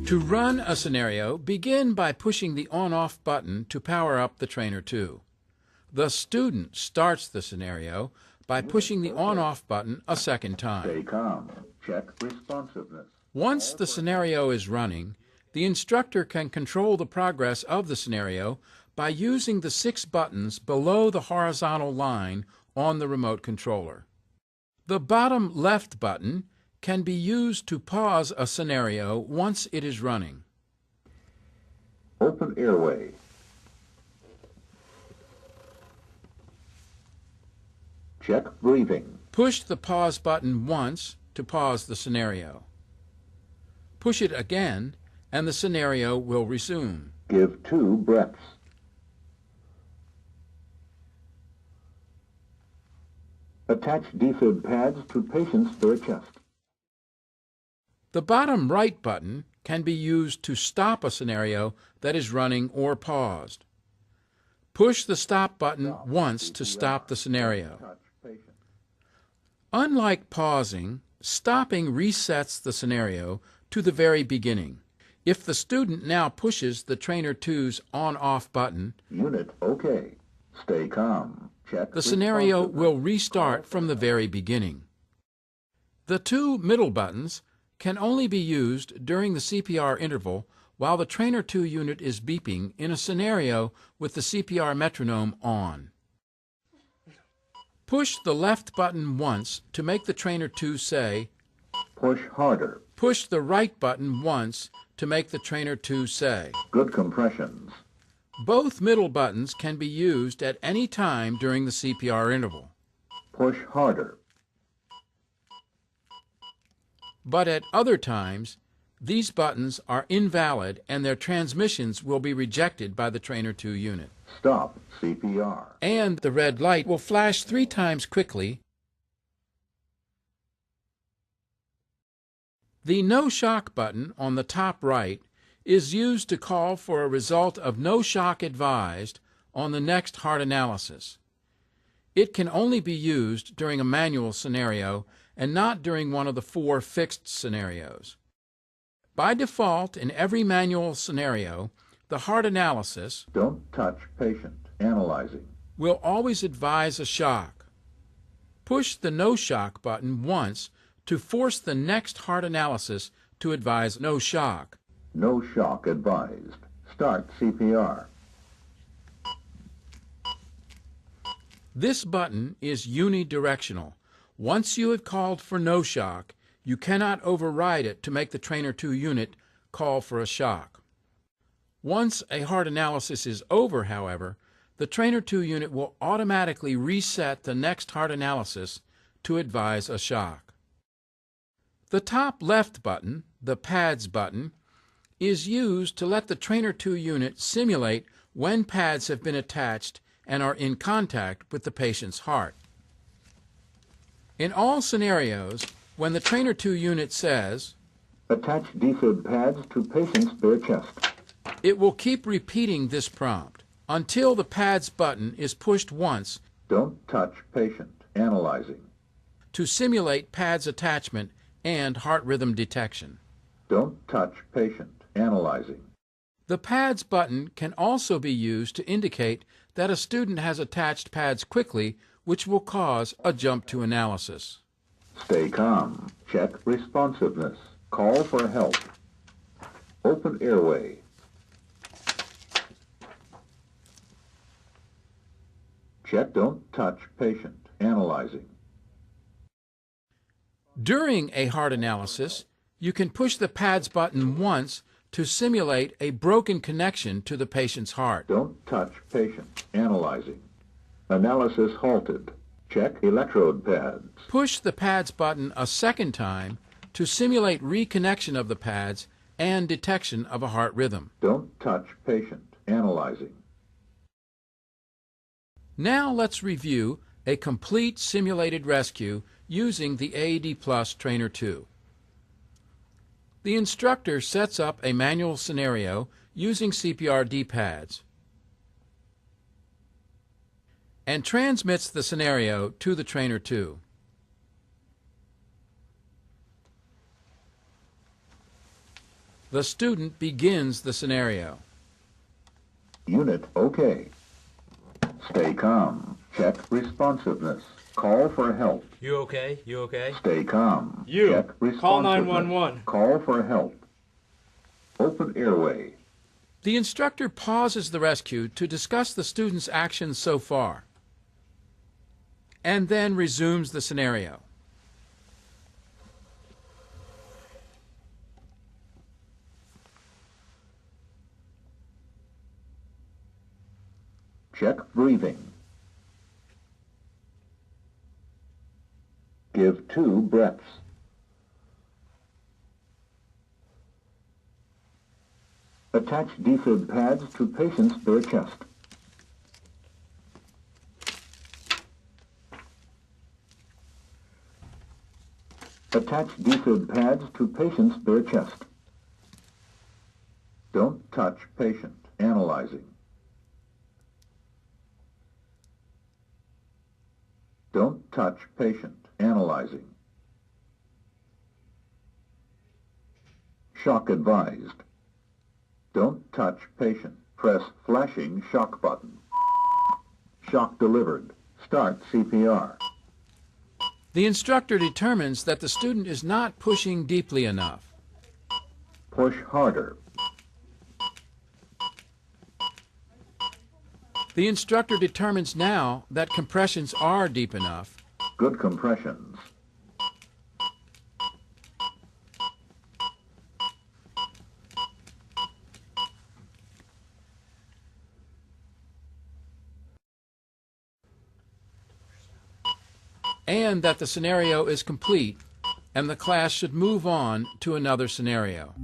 To run a scenario, begin by pushing the on-off button to power up the Trainer 2. The student starts the scenario by pushing the on-off button a second time. Stay calm. Check responsiveness. Once the scenario is running, the instructor can control the progress of the scenario by using the 6 buttons below the horizontal line on the remote controller. The bottom left button can be used to pause a scenario once it is running. Open airway. Check breathing. Push the pause button once to pause the scenario. Push it again and the scenario will resume. Give 2 breaths. Attach defib pads to patient's bare chest. The bottom right button can be used to stop a scenario that is running or paused. Push the stop button once to stop the scenario. Unlike pausing, stopping resets the scenario to the very beginning. If the student now pushes the Trainer 2's on-off button, Unit OK. Stay calm. Check the scenario responsiveness. will restart from the very beginning. The 2 middle buttons can only be used during the CPR interval while the Trainer 2 unit is beeping in a scenario with the CPR metronome on. Push the left button once to make the Trainer 2 say, Push harder. push the right button once to make the Trainer 2 say. Good compressions. Both middle buttons can be used at any time during the CPR interval. Push harder. But at other times, these buttons are invalid and their transmissions will be rejected by the Trainer 2 unit. Stop CPR. And the red light will flash 3 times quickly. The No Shock button on the top right is used to call for a result of no shock advised on the next heart analysis. It can only be used during a manual scenario and not during one of the 4 fixed scenarios. By default, in every manual scenario, the heart analysis Don't touch patient. Analyzing. will always advise a shock. Push the No Shock button once to force the next heart analysis to advise no shock. No shock advised. Start CPR. This button is unidirectional. Once you have called for no shock, you cannot override it to make the Trainer 2 unit call for a shock. Once a heart analysis is over, however, the Trainer 2 unit will automatically reset the next heart analysis to advise a shock. The top left button, the pads button, is used to let the Trainer 2 unit simulate when pads have been attached and are in contact with the patient's heart. In all scenarios, when the Trainer 2 unit says, Attach defib pads to patient's bare chest. it will keep repeating this prompt until the pads button is pushed once Don't touch patient. Analyzing. to simulate pads attachment and heart rhythm detection. Don't touch patient. Analyzing. The pads button can also be used to indicate that a student has attached pads quickly, which will cause a jump to analysis. Stay calm. Check responsiveness. Call for help. Open airway. Check don't touch patient. Analyzing. During a heart analysis, you can push the pads button once to simulate a broken connection to the patient's heart. Don't touch patient. Analyzing. Analysis halted. Check electrode pads. Push the pads button a second time to simulate reconnection of the pads and detection of a heart rhythm. Don't touch patient. Analyzing. Now let's review a complete simulated rescue using the AED Plus Trainer 2. The instructor sets up a manual scenario using CPR D-pads and transmits the scenario to the Trainer 2. The student begins the scenario. Unit OK. Stay calm. Check responsiveness. Call for help. You okay? You okay? Stay calm. You. Check responsiveness. Call 911. Call for help. Open airway. The instructor pauses the rescue to discuss the student's actions so far, and then resumes the scenario. Check breathing. Give 2 breaths. Attach defib pads to patient's bare chest. Attach defib pads to patient's bare chest. Don't touch patient. Analyzing. Don't touch patient. Analyzing. Shock advised. Don't touch patient. Press flashing shock button. Shock delivered. Start CPR. The instructor determines that the student is not pushing deeply enough. Push harder. The instructor determines now that compressions are deep enough. Good compressions. And that the scenario is complete, and the class should move on to another scenario.